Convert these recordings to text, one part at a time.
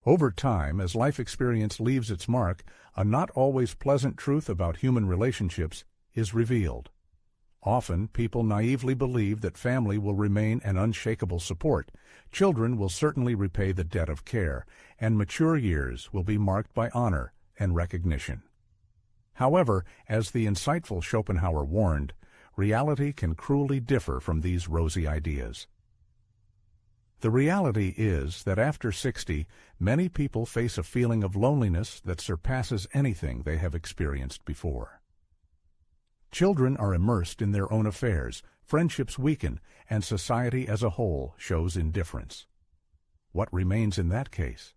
Over time, as life experience leaves its mark, a not always pleasant truth about human relationships is revealed. Often, people naively believe that family will remain an unshakable support, children will certainly repay the debt of care, and mature years will be marked by honor and recognition. However, as the insightful Schopenhauer warned, reality can cruelly differ from these rosy ideas. The reality is that after 60, many people face a feeling of loneliness that surpasses anything they have experienced before. Children are immersed in their own affairs, friendships weaken, and society as a whole shows indifference. What remains in that case?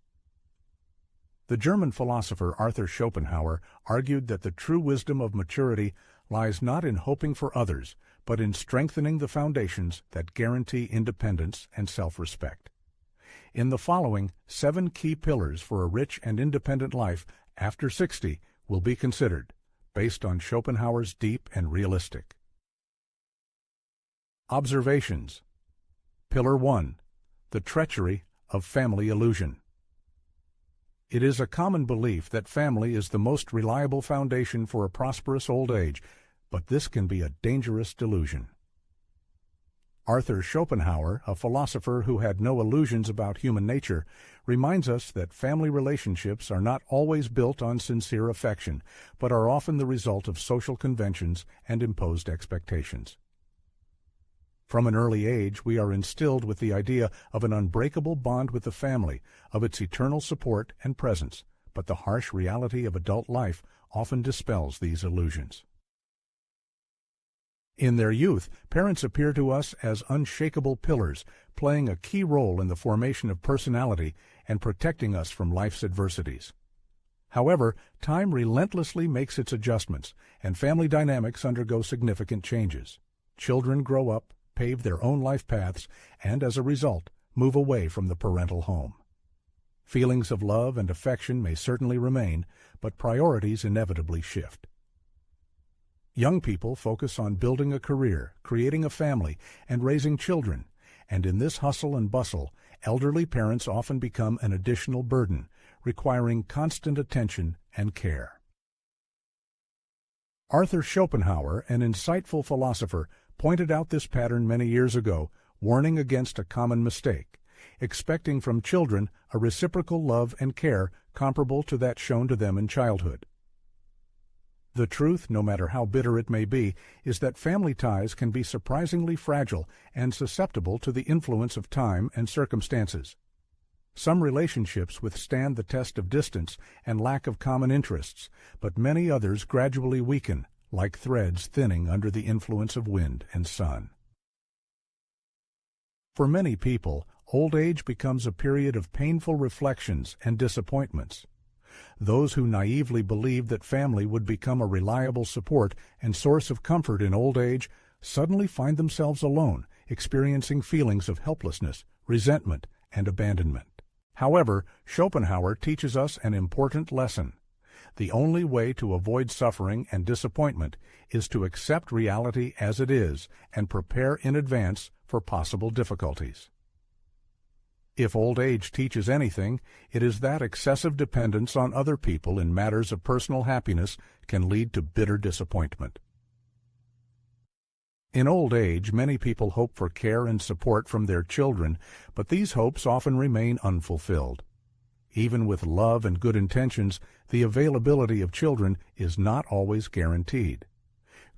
The German philosopher Arthur Schopenhauer argued that the true wisdom of maturity lies not in hoping for others, but in strengthening the foundations that guarantee independence and self-respect. In the following, 7 key pillars for a rich and independent life after 60 will be considered, based on Schopenhauer's deep and realistic. Observations. Pillar 1. The treachery of family illusion. It is a common belief that family is the most reliable foundation for a prosperous old age, but this can be a dangerous delusion. Arthur Schopenhauer, a philosopher who had no illusions about human nature, reminds us that family relationships are not always built on sincere affection, but are often the result of social conventions and imposed expectations. From an early age, we are instilled with the idea of an unbreakable bond with the family, of its eternal support and presence, but the harsh reality of adult life often dispels these illusions. In their youth, parents appear to us as unshakable pillars, playing a key role in the formation of personality and protecting us from life's adversities. However, time relentlessly makes its adjustments, and family dynamics undergo significant changes. Children grow up, pave their own life paths, and as a result, move away from the parental home. Feelings of love and affection may certainly remain, but priorities inevitably shift. Young people focus on building a career, creating a family, and raising children, and in this hustle and bustle, elderly parents often become an additional burden, requiring constant attention and care. Arthur Schopenhauer, an insightful philosopher, pointed out this pattern many years ago, warning against a common mistake, expecting from children a reciprocal love and care comparable to that shown to them in childhood. The truth, no matter how bitter it may be, is that family ties can be surprisingly fragile and susceptible to the influence of time and circumstances. Some relationships withstand the test of distance and lack of common interests, but many others gradually weaken, like threads thinning under the influence of wind and sun. For many people, old age becomes a period of painful reflections and disappointments. Those who naively believed that family would become a reliable support and source of comfort in old age suddenly find themselves alone, experiencing feelings of helplessness, resentment, and abandonment. However, Schopenhauer teaches us an important lesson. The only way to avoid suffering and disappointment is to accept reality as it is and prepare in advance for possible difficulties. If old age teaches anything, it is that excessive dependence on other people in matters of personal happiness can lead to bitter disappointment. In old age, many people hope for care and support from their children, but these hopes often remain unfulfilled. Even with love and good intentions, the availability of children is not always guaranteed.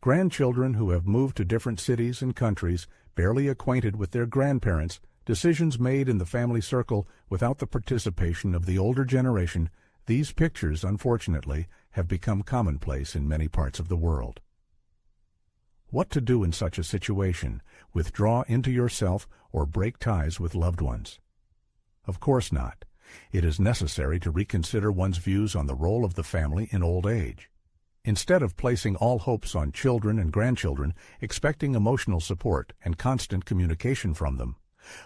Grandchildren who have moved to different cities and countries, barely acquainted with their grandparents, decisions made in the family circle without the participation of the older generation, these pictures, unfortunately, have become commonplace in many parts of the world. What to do in such a situation? Withdraw into yourself or break ties with loved ones? Of course not. It is necessary to reconsider one's views on the role of the family in old age. Instead of placing all hopes on children and grandchildren, expecting emotional support and constant communication from them,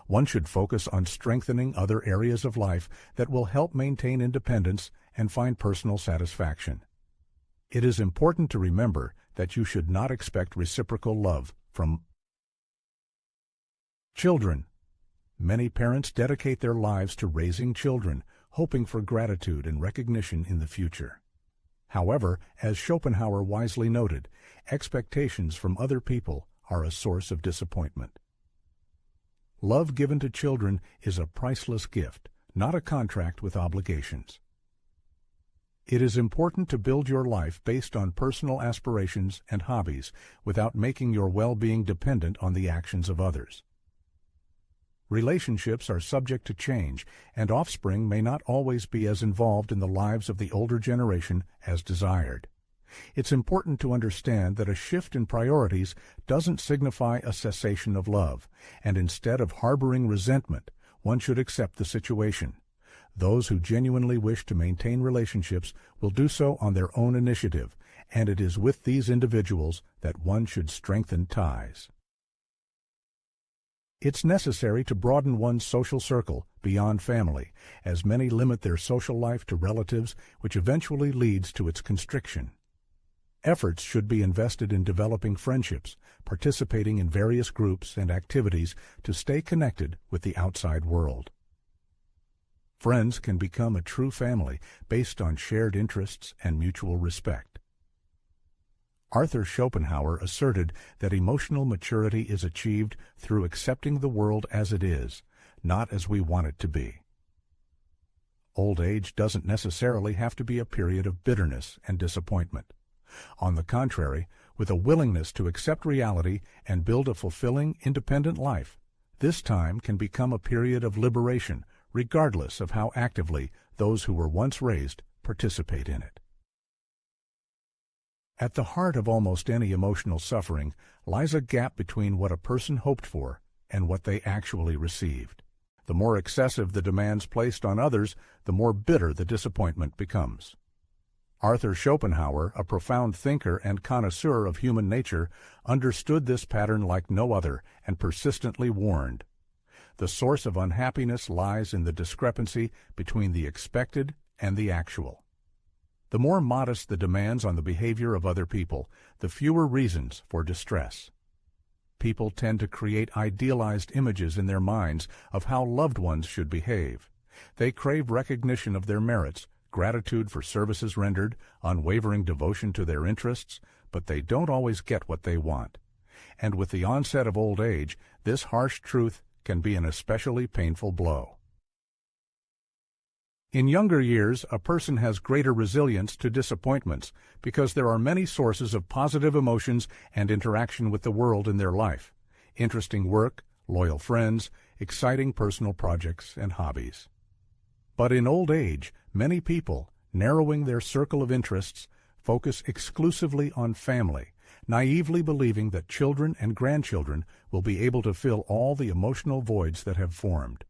one should focus on strengthening other areas of life that will help maintain independence and find personal satisfaction. It is important to remember that you should not expect reciprocal love from children. Many parents dedicate their lives to raising children, hoping for gratitude and recognition in the future. However, as Schopenhauer wisely noted, expectations from other people are a source of disappointment. Love given to children is a priceless gift, not a contract with obligations. It is important to build your life based on personal aspirations and hobbies without making your well-being dependent on the actions of others. Relationships are subject to change, and offspring may not always be as involved in the lives of the older generation as desired. It's important to understand that a shift in priorities doesn't signify a cessation of love, and instead of harboring resentment, one should accept the situation. Those who genuinely wish to maintain relationships will do so on their own initiative, and it is with these individuals that one should strengthen ties. It's necessary to broaden one's social circle beyond family, as many limit their social life to relatives, which eventually leads to its constriction. Efforts should be invested in developing friendships, participating in various groups and activities to stay connected with the outside world. Friends can become a true family based on shared interests and mutual respect. Arthur Schopenhauer asserted that emotional maturity is achieved through accepting the world as it is, not as we want it to be. Old age doesn't necessarily have to be a period of bitterness and disappointment. On the contrary, with a willingness to accept reality and build a fulfilling, independent life, this time can become a period of liberation, regardless of how actively those who were once raised participate in it. At the heart of almost any emotional suffering lies a gap between what a person hoped for and what they actually received. The more excessive the demands placed on others, the more bitter the disappointment becomes. Arthur Schopenhauer, a profound thinker and connoisseur of human nature, understood this pattern like no other and persistently warned, "The source of unhappiness lies in the discrepancy between the expected and the actual." The more modest the demands on the behavior of other people, the fewer reasons for distress. People tend to create idealized images in their minds of how loved ones should behave. They crave recognition of their merits, gratitude for services rendered, unwavering devotion to their interests, but they don't always get what they want. And with the onset of old age, this harsh truth can be an especially painful blow. In younger years, a person has greater resilience to disappointments because there are many sources of positive emotions and interaction with the world in their life: interesting work, loyal friends, exciting personal projects and hobbies. But in old age, many people, narrowing their circle of interests, focus exclusively on family, naively believing that children and grandchildren will be able to fill all the emotional voids that have formed.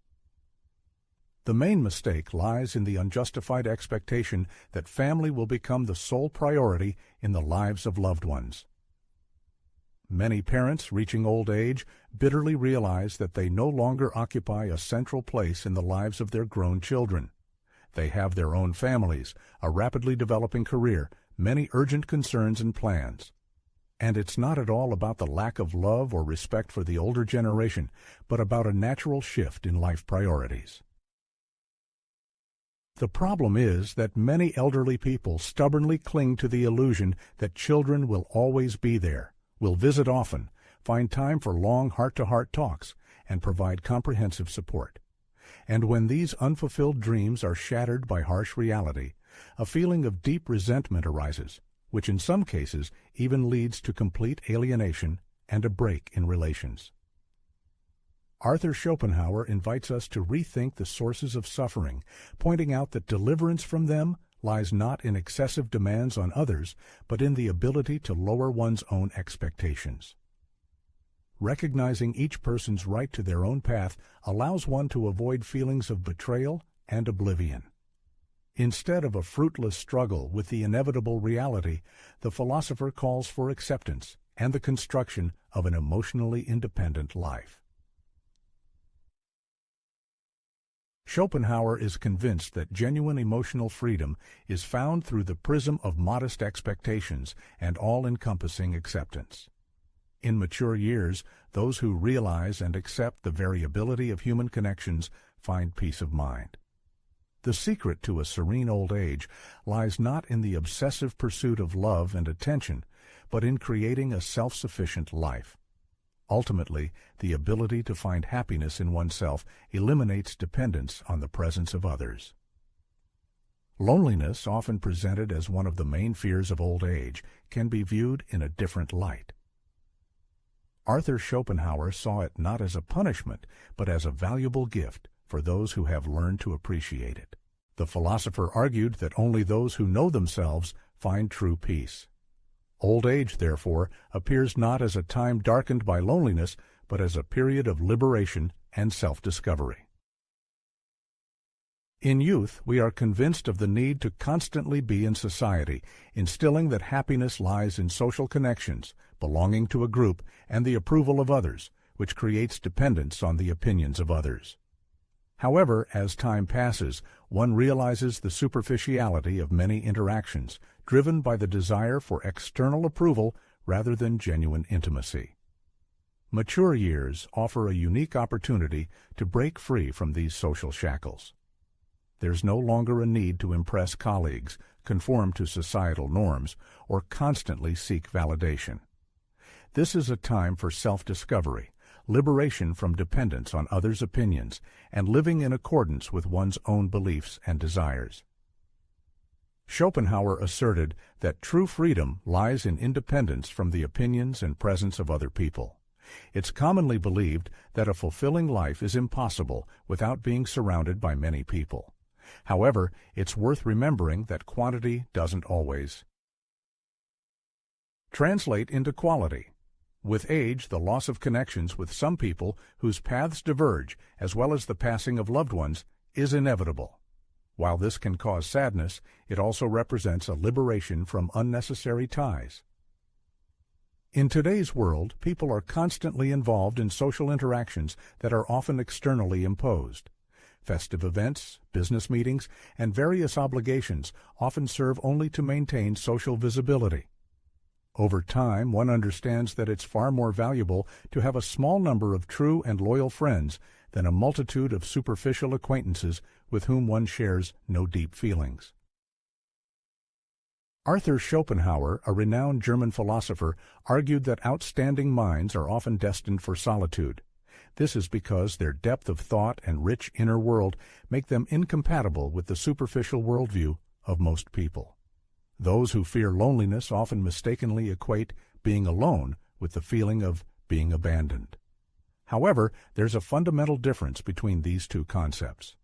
The main mistake lies in the unjustified expectation that family will become the sole priority in the lives of loved ones. Many parents reaching old age bitterly realize that they no longer occupy a central place in the lives of their grown children. They have their own families, a rapidly developing career, many urgent concerns and plans. And it's not at all about the lack of love or respect for the older generation, but about a natural shift in life priorities. The problem is that many elderly people stubbornly cling to the illusion that children will always be there, will visit often, find time for long heart-to-heart talks, and provide comprehensive support. And when these unfulfilled dreams are shattered by harsh reality, a feeling of deep resentment arises, which in some cases even leads to complete alienation and a break in relations. Arthur Schopenhauer invites us to rethink the sources of suffering, pointing out that deliverance from them lies not in excessive demands on others, but in the ability to lower one's own expectations. Recognizing each person's right to their own path allows one to avoid feelings of betrayal and oblivion. Instead of a fruitless struggle with the inevitable reality, the philosopher calls for acceptance and the construction of an emotionally independent life. Schopenhauer is convinced that genuine emotional freedom is found through the prism of modest expectations and all-encompassing acceptance. In mature years, those who realize and accept the variability of human connections find peace of mind. The secret to a serene old age lies not in the obsessive pursuit of love and attention, but in creating a self-sufficient life. Ultimately, the ability to find happiness in oneself eliminates dependence on the presence of others. Loneliness, often presented as one of the main fears of old age, can be viewed in a different light. Arthur Schopenhauer saw it not as a punishment, but as a valuable gift for those who have learned to appreciate it. The philosopher argued that only those who know themselves find true peace. Old age, therefore, appears not as a time darkened by loneliness, but as a period of liberation and self-discovery. In youth, we are convinced of the need to constantly be in society, instilling that happiness lies in social connections, belonging to a group, and the approval of others, which creates dependence on the opinions of others. However, as time passes, one realizes the superficiality of many interactions, driven by the desire for external approval rather than genuine intimacy. Mature years offer a unique opportunity to break free from these social shackles. There's no longer a need to impress colleagues, conform to societal norms, or constantly seek validation. This is a time for self-discovery, liberation from dependence on others' opinions, and living in accordance with one's own beliefs and desires. Schopenhauer asserted that true freedom lies in independence from the opinions and presence of other people. It's commonly believed that a fulfilling life is impossible without being surrounded by many people. However, it's worth remembering that quantity doesn't always translate into quality. With age, the loss of connections with some people whose paths diverge, as well as the passing of loved ones, is inevitable. While this can cause sadness, it also represents a liberation from unnecessary ties. In today's world, people are constantly involved in social interactions that are often externally imposed. Festive events, business meetings, and various obligations often serve only to maintain social visibility. Over time, one understands that it's far more valuable to have a small number of true and loyal friends than a multitude of superficial acquaintances with whom one shares no deep feelings. Arthur Schopenhauer, a renowned German philosopher, argued that outstanding minds are often destined for solitude. This is because their depth of thought and rich inner world make them incompatible with the superficial worldview of most people. Those who fear loneliness often mistakenly equate being alone with the feeling of being abandoned. However, there's a fundamental difference between these two concepts.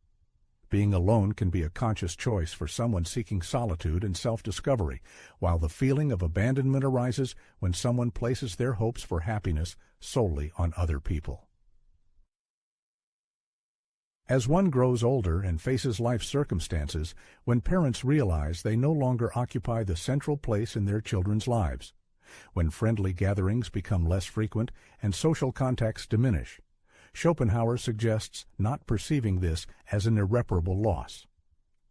Being alone can be a conscious choice for someone seeking solitude and self-discovery, while the feeling of abandonment arises when someone places their hopes for happiness solely on other people. As one grows older and faces life circumstances, when parents realize they no longer occupy the central place in their children's lives, when friendly gatherings become less frequent and social contacts diminish, Schopenhauer suggests not perceiving this as an irreparable loss.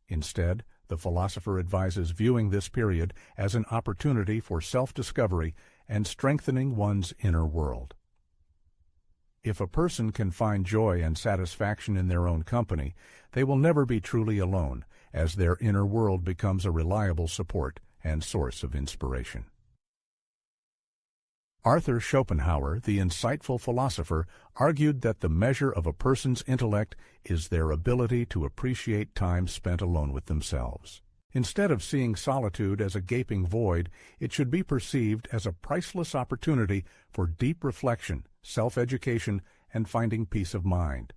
Instead, the philosopher advises viewing this period as an opportunity for self-discovery and strengthening one's inner world. If a person can find joy and satisfaction in their own company, they will never be truly alone, as their inner world becomes a reliable support and source of inspiration. Arthur Schopenhauer, the insightful philosopher, argued that the measure of a person's intellect is their ability to appreciate time spent alone with themselves. Instead of seeing solitude as a gaping void, it should be perceived as a priceless opportunity for deep reflection, self-education, and finding peace of mind.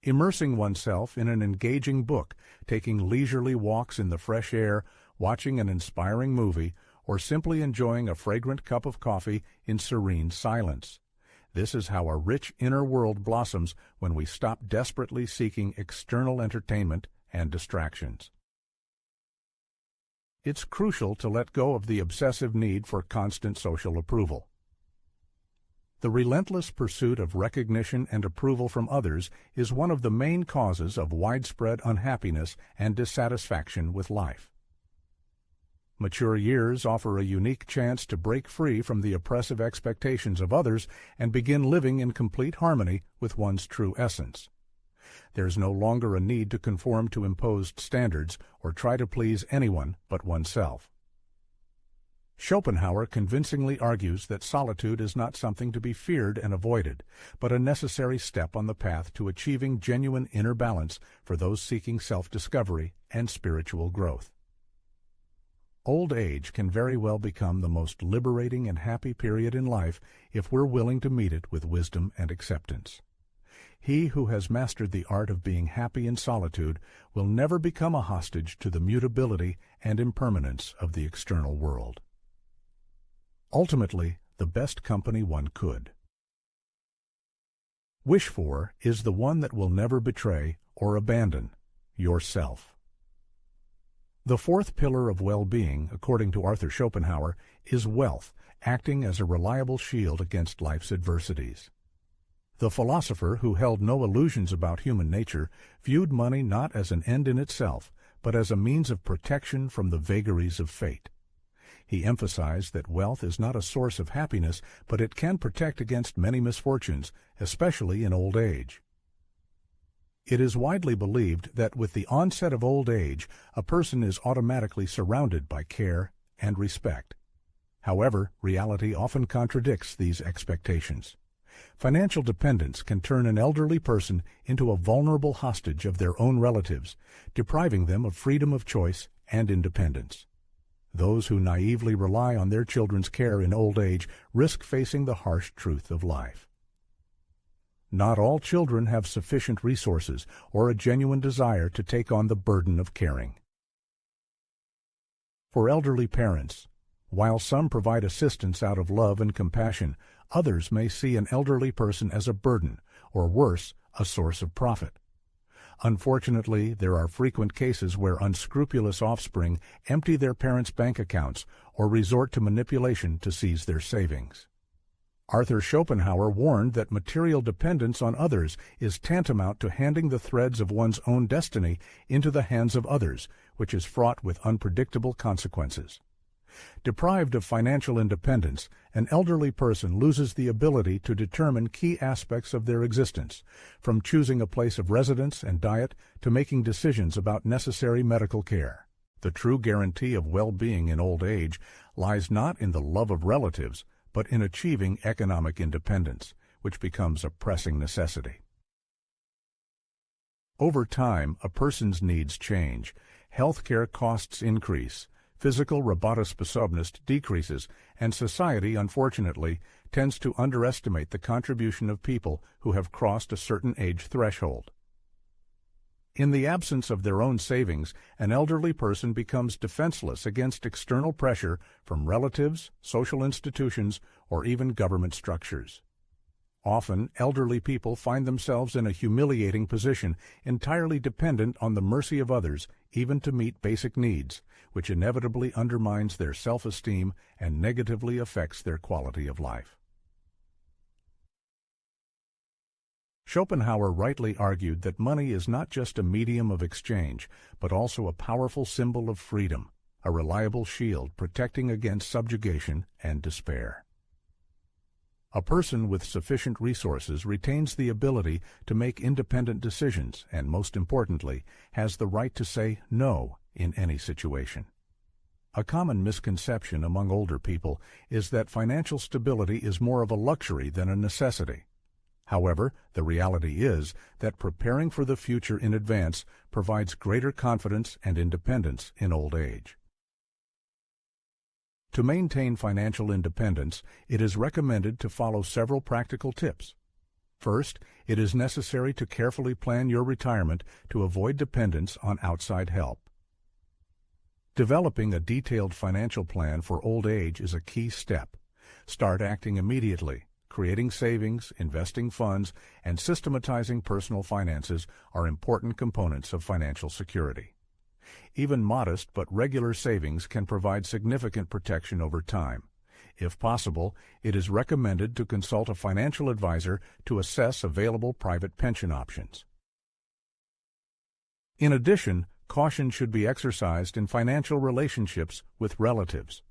Immersing oneself in an engaging book, taking leisurely walks in the fresh air, watching an inspiring movie, or simply enjoying a fragrant cup of coffee in serene silence. This is how a rich inner world blossoms when we stop desperately seeking external entertainment and distractions. It's crucial to let go of the obsessive need for constant social approval. The relentless pursuit of recognition and approval from others is one of the main causes of widespread unhappiness and dissatisfaction with life. Mature years offer a unique chance to break free from the oppressive expectations of others and begin living in complete harmony with one's true essence. There's no longer a need to conform to imposed standards or try to please anyone but oneself. Schopenhauer convincingly argues that solitude is not something to be feared and avoided, but a necessary step on the path to achieving genuine inner balance for those seeking self-discovery and spiritual growth. Old age can very well become the most liberating and happy period in life if we're willing to meet it with wisdom and acceptance. He who has mastered the art of being happy in solitude will never become a hostage to the mutability and impermanence of the external world. Ultimately, the best company one could wish for is the one that will never betray or abandon yourself. The fourth pillar of well-being, according to Arthur Schopenhauer, is wealth, acting as a reliable shield against life's adversities. The philosopher, who held no illusions about human nature, viewed money not as an end in itself, but as a means of protection from the vagaries of fate. He emphasized that wealth is not a source of happiness, but it can protect against many misfortunes, especially in old age. It is widely believed that with the onset of old age, a person is automatically surrounded by care and respect. However, reality often contradicts these expectations. Financial dependence can turn an elderly person into a vulnerable hostage of their own relatives, depriving them of freedom of choice and independence. Those who naively rely on their children's care in old age risk facing the harsh truth of life. Not all children have sufficient resources or a genuine desire to take on the burden of caring. For elderly parents, while some provide assistance out of love and compassion, others may see an elderly person as a burden, or worse, a source of profit. Unfortunately, there are frequent cases where unscrupulous offspring empty their parents' bank accounts or resort to manipulation to seize their savings. Arthur Schopenhauer warned that material dependence on others is tantamount to handing the threads of one's own destiny into the hands of others, which is fraught with unpredictable consequences. Deprived of financial independence, an elderly person loses the ability to determine key aspects of their existence, from choosing a place of residence and diet to making decisions about necessary medical care. The true guarantee of well-being in old age lies not in the love of relatives, but in achieving economic independence, which becomes a pressing necessity. Over time, a person's needs change. Healthcare costs increase. Physical работоспособность decreases, and society, unfortunately, tends to underestimate the contribution of people who have crossed a certain age threshold. In the absence of their own savings, an elderly person becomes defenseless against external pressure from relatives, social institutions, or even government structures. Often, elderly people find themselves in a humiliating position, entirely dependent on the mercy of others, even to meet basic needs, which inevitably undermines their self-esteem and negatively affects their quality of life. Schopenhauer rightly argued that money is not just a medium of exchange, but also a powerful symbol of freedom, a reliable shield protecting against subjugation and despair. A person with sufficient resources retains the ability to make independent decisions and, most importantly, has the right to say no in any situation. A common misconception among older people is that financial stability is more of a luxury than a necessity. However, the reality is that preparing for the future in advance provides greater confidence and independence in old age. To maintain financial independence, it is recommended to follow several practical tips. First, it is necessary to carefully plan your retirement to avoid dependence on outside help. Developing a detailed financial plan for old age is a key step. Start acting immediately. Creating savings, investing funds, and systematizing personal finances are important components of financial security. Even modest but regular savings can provide significant protection over time. If possible, it is recommended to consult a financial advisor to assess available private pension options. In addition, caution should be exercised in financial relationships with relatives.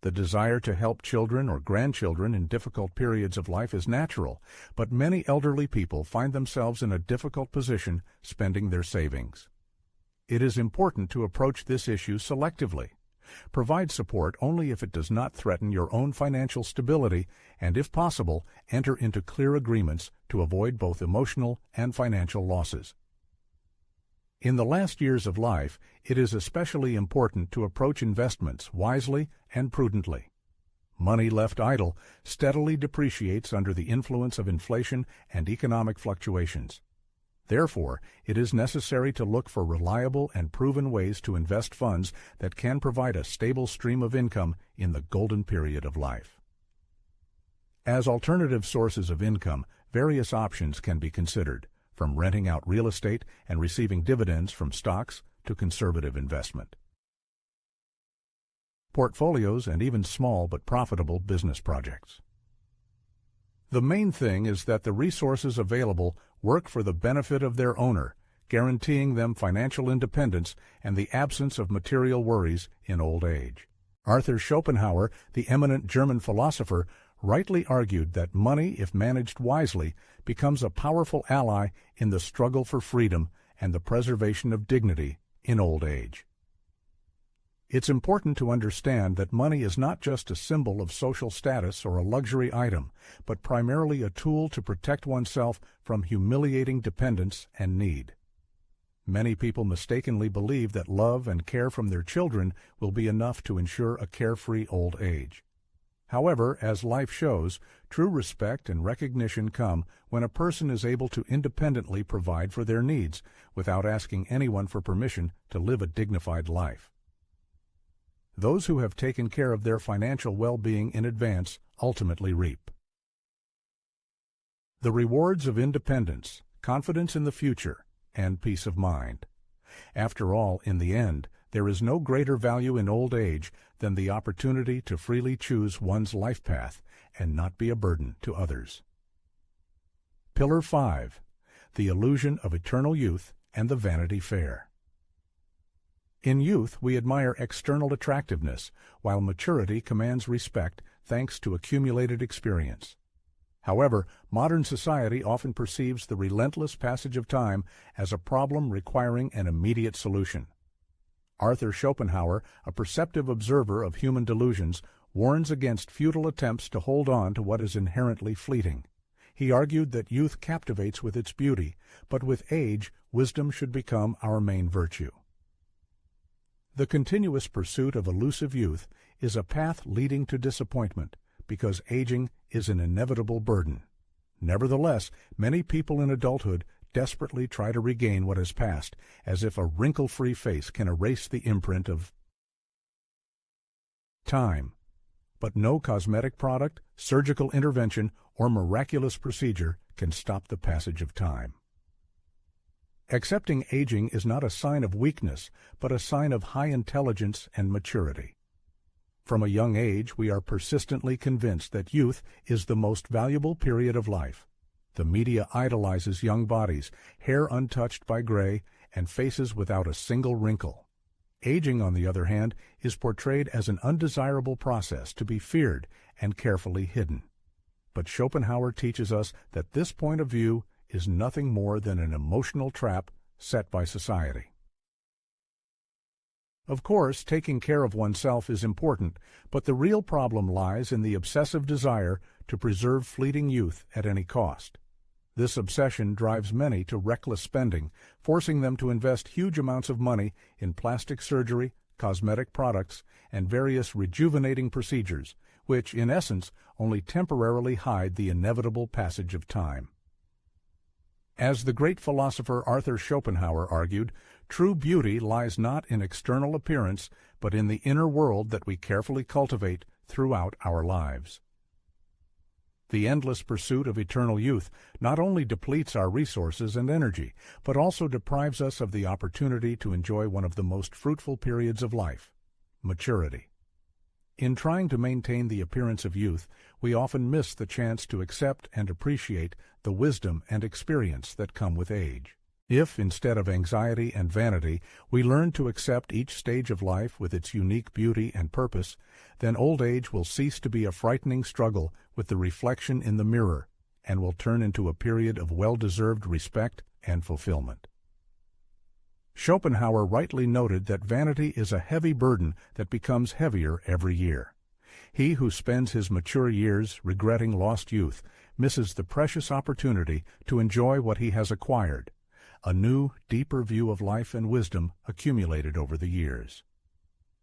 The desire to help children or grandchildren in difficult periods of life is natural, but many elderly people find themselves in a difficult position spending their savings. It is important to approach this issue selectively. Provide support only if it does not threaten your own financial stability, and if possible, enter into clear agreements to avoid both emotional and financial losses. In the last years of life, it is especially important to approach investments wisely and prudently. Money left idle steadily depreciates under the influence of inflation and economic fluctuations. Therefore, it is necessary to look for reliable and proven ways to invest funds that can provide a stable stream of income in the golden period of life. As alternative sources of income, various options can be considered, from renting out real estate and receiving dividends from stocks to conservative investment. Portfolios and even small but profitable business projects. The main thing is that the resources available work for the benefit of their owner, guaranteeing them financial independence and the absence of material worries in old age. Arthur Schopenhauer, the eminent German philosopher, rightly argued that money, if managed wisely, becomes a powerful ally in the struggle for freedom and the preservation of dignity in old age. It's important to understand that money is not just a symbol of social status or a luxury item, but primarily a tool to protect oneself from humiliating dependence and need. Many people mistakenly believe that love and care from their children will be enough to ensure a carefree old age. However, as life shows, true respect and recognition come when a person is able to independently provide for their needs without asking anyone for permission to live a dignified life. Those who have taken care of their financial well-being in advance ultimately reap the rewards of independence, confidence in the future, and peace of mind. After all, in the end, there is no greater value in old age than the opportunity to freely choose one's life path and not be a burden to others. Pillar 5. The illusion of eternal youth and the Vanity Fair. In youth, we admire external attractiveness, while maturity commands respect thanks to accumulated experience. However, modern society often perceives the relentless passage of time as a problem requiring an immediate solution. Arthur Schopenhauer, a perceptive observer of human delusions, warns against futile attempts to hold on to what is inherently fleeting. He argued that youth captivates with its beauty, but with age, wisdom should become our main virtue. The continuous pursuit of elusive youth is a path leading to disappointment, because aging is an inevitable burden. Nevertheless, many people in adulthood desperately try to regain what has passed, as if a wrinkle-free face can erase the imprint of time. But no cosmetic product, surgical intervention, or miraculous procedure can stop the passage of time. Accepting aging is not a sign of weakness, but a sign of high intelligence and maturity. From a young age, we are persistently convinced that youth is the most valuable period of life. The media idolizes young bodies, hair untouched by gray, and faces without a single wrinkle. Aging, on the other hand, is portrayed as an undesirable process to be feared and carefully hidden. But Schopenhauer teaches us that this point of view is nothing more than an emotional trap set by society. Of course, taking care of oneself is important, but the real problem lies in the obsessive desire to preserve fleeting youth at any cost. This obsession drives many to reckless spending, forcing them to invest huge amounts of money in plastic surgery, cosmetic products, and various rejuvenating procedures, which, in essence, only temporarily hide the inevitable passage of time. As the great philosopher Arthur Schopenhauer argued, true beauty lies not in external appearance, but in the inner world that we carefully cultivate throughout our lives. The endless pursuit of eternal youth not only depletes our resources and energy, but also deprives us of the opportunity to enjoy one of the most fruitful periods of life, maturity. In trying to maintain the appearance of youth, we often miss the chance to accept and appreciate the wisdom and experience that come with age. If, instead of anxiety and vanity, we learn to accept each stage of life with its unique beauty and purpose, then old age will cease to be a frightening struggle with the reflection in the mirror and will turn into a period of well-deserved respect and fulfillment. Schopenhauer rightly noted that vanity is a heavy burden that becomes heavier every year. He who spends his mature years regretting lost youth misses the precious opportunity to enjoy what he has acquired, a new, deeper view of life and wisdom accumulated over the years.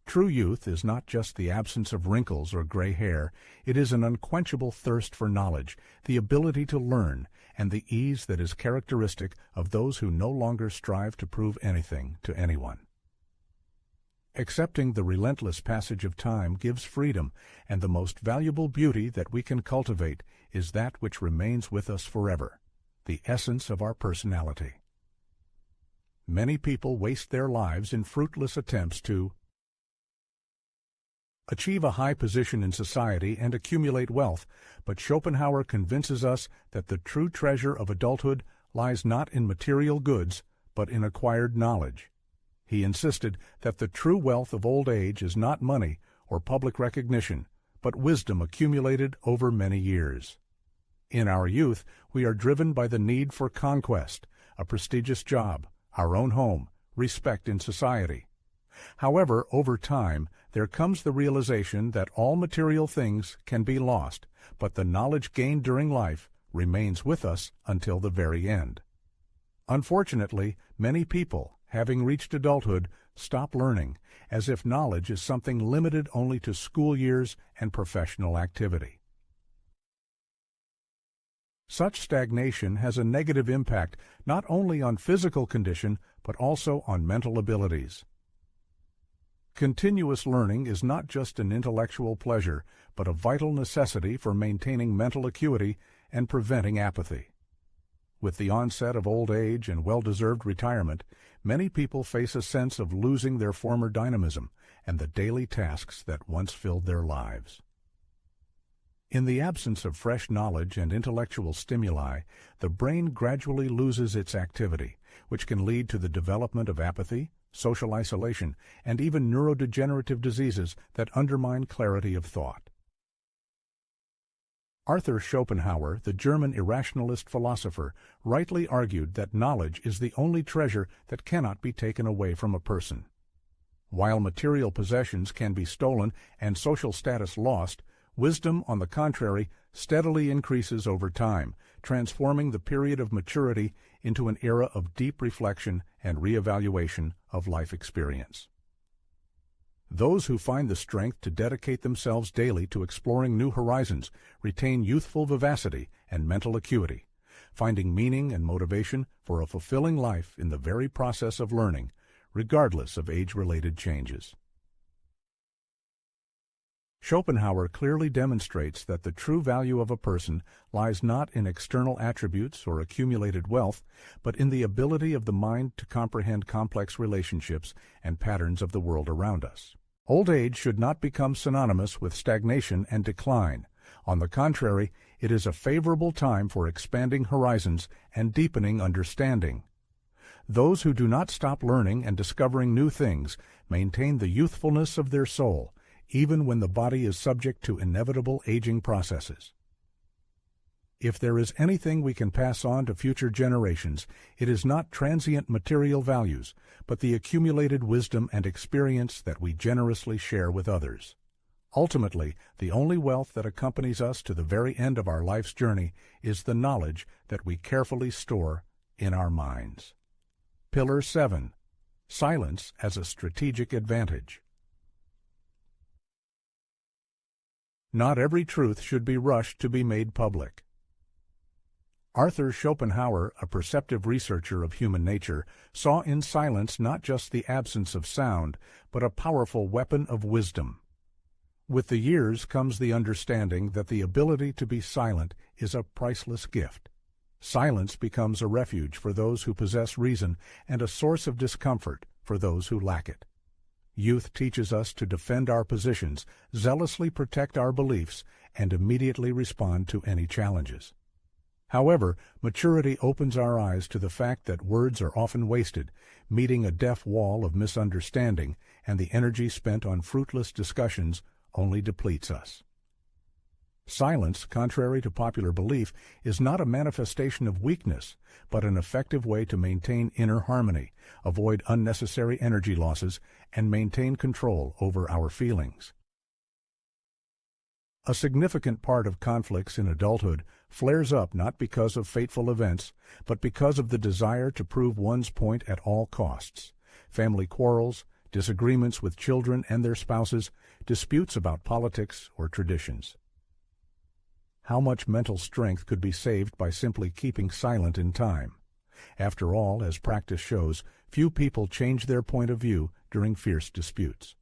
True youth is not just the absence of wrinkles or gray hair, it is an unquenchable thirst for knowledge, the ability to learn, and the ease that is characteristic of those who no longer strive to prove anything to anyone. Accepting the relentless passage of time gives freedom, and the most valuable beauty that we can cultivate is that which remains with us forever, the essence of our personality. Many people waste their lives in fruitless attempts to achieve a high position in society and accumulate wealth, but Schopenhauer convinces us that the true treasure of adulthood lies not in material goods, but in acquired knowledge. He insisted that the true wealth of old age is not money or public recognition, but wisdom accumulated over many years. In our youth, we are driven by the need for conquest, a prestigious job, our own home, respect in society. However, over time, there comes the realization that all material things can be lost, but the knowledge gained during life remains with us until the very end. Unfortunately, many people, having reached adulthood, stop learning, as if knowledge is something limited only to school years and professional activity. Such stagnation has a negative impact not only on physical condition, but also on mental abilities. Continuous learning is not just an intellectual pleasure, but a vital necessity for maintaining mental acuity and preventing apathy. With the onset of old age and well-deserved retirement, many people face a sense of losing their former dynamism and the daily tasks that once filled their lives. In the absence of fresh knowledge and intellectual stimuli, the brain gradually loses its activity, which can lead to the development of apathy, social isolation, and even neurodegenerative diseases that undermine clarity of thought. Arthur Schopenhauer, the German irrationalist philosopher, rightly argued that knowledge is the only treasure that cannot be taken away from a person. While material possessions can be stolen and social status lost, wisdom, on the contrary, steadily increases over time, transforming the period of maturity into an era of deep reflection and reevaluation of life experience. Those who find the strength to dedicate themselves daily to exploring new horizons retain youthful vivacity and mental acuity, finding meaning and motivation for a fulfilling life in the very process of learning, regardless of age-related changes. Schopenhauer clearly demonstrates that the true value of a person lies not in external attributes or accumulated wealth, but in the ability of the mind to comprehend complex relationships and patterns of the world around us. Old age should not become synonymous with stagnation and decline. On the contrary, it is a favorable time for expanding horizons and deepening understanding. Those who do not stop learning and discovering new things maintain the youthfulness of their soul, even when the body is subject to inevitable aging processes. If there is anything we can pass on to future generations, it is not transient material values, but the accumulated wisdom and experience that we generously share with others. Ultimately, the only wealth that accompanies us to the very end of our life's journey is the knowledge that we carefully store in our minds. Pillar 7. Silence as a strategic advantage. Not every truth should be rushed to be made public. Arthur Schopenhauer, a perceptive researcher of human nature, saw in silence not just the absence of sound, but a powerful weapon of wisdom. With the years comes the understanding that the ability to be silent is a priceless gift. Silence becomes a refuge for those who possess reason and a source of discomfort for those who lack it. Youth teaches us to defend our positions, zealously protect our beliefs, and immediately respond to any challenges. However, maturity opens our eyes to the fact that words are often wasted, meeting a deaf wall of misunderstanding, and the energy spent on fruitless discussions only depletes us. Silence, contrary to popular belief, is not a manifestation of weakness, but an effective way to maintain inner harmony, avoid unnecessary energy losses, and maintain control over our feelings. A significant part of conflicts in adulthood flares up not because of fateful events, but because of the desire to prove one's point at all costs. Family quarrels, disagreements with children and their spouses, disputes about politics or traditions. How much mental strength could be saved by simply keeping silent in time? After all, as practice shows, few people change their point of view during fierce disputes.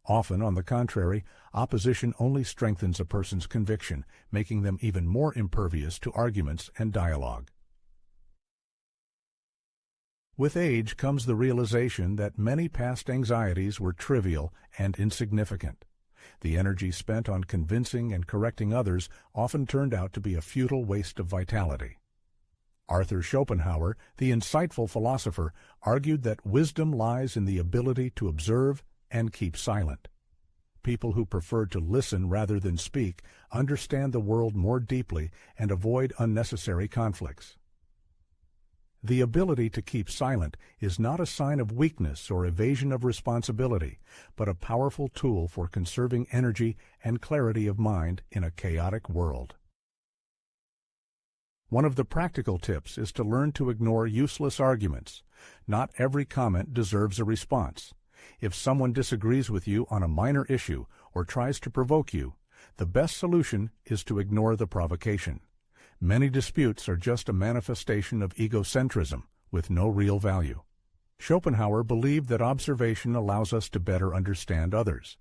Often, on the contrary, opposition only strengthens a person's conviction, making them even more impervious to arguments and dialogue. With age comes the realization that many past anxieties were trivial and insignificant. The energy spent on convincing and correcting others often turned out to be a futile waste of vitality. Arthur Schopenhauer, the insightful philosopher, argued that wisdom lies in the ability to observe and keep silent. People who prefer to listen rather than speak understand the world more deeply and avoid unnecessary conflicts. The ability to keep silent is not a sign of weakness or evasion of responsibility, but a powerful tool for conserving energy and clarity of mind in a chaotic world. One of the practical tips is to learn to ignore useless arguments. Not every comment deserves a response. If someone disagrees with you on a minor issue or tries to provoke you, the best solution is to ignore the provocation. Many disputes are just a manifestation of egocentrism with no real value. Schopenhauer believed that observation allows us to better understand others.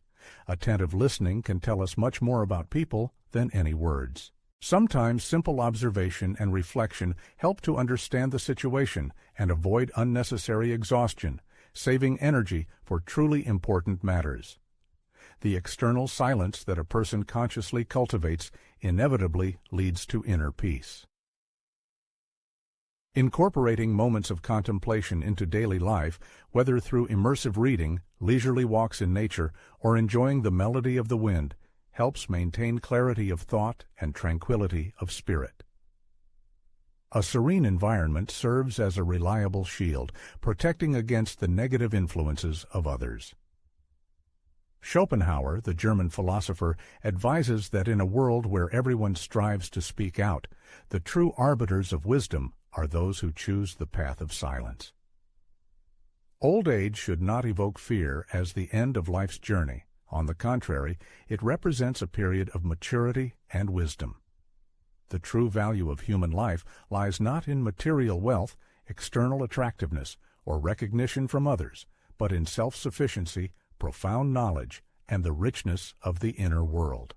Attentive listening can tell us much more about people than any words. Sometimes simple observation and reflection help to understand the situation and avoid unnecessary exhaustion, saving energy for truly important matters. The external silence that a person consciously cultivates inevitably leads to inner peace. Incorporating moments of contemplation into daily life, whether through immersive reading, leisurely walks in nature, or enjoying the melody of the wind, helps maintain clarity of thought and tranquility of spirit. A serene environment serves as a reliable shield, protecting against the negative influences of others. Schopenhauer, the German philosopher, advises that in a world where everyone strives to speak out, the true arbiters of wisdom are those who choose the path of silence. Old age should not evoke fear as the end of life's journey. On the contrary, it represents a period of maturity and wisdom. The true value of human life lies not in material wealth, external attractiveness, or recognition from others, but in self-sufficiency, profound knowledge, and the richness of the inner world.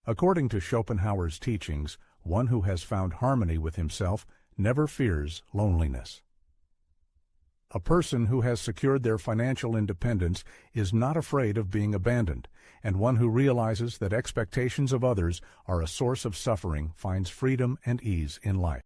According to Schopenhauer's teachings, one who has found harmony with himself never fears loneliness. A person who has secured their financial independence is not afraid of being abandoned, and one who realizes that expectations of others are a source of suffering finds freedom and ease in life.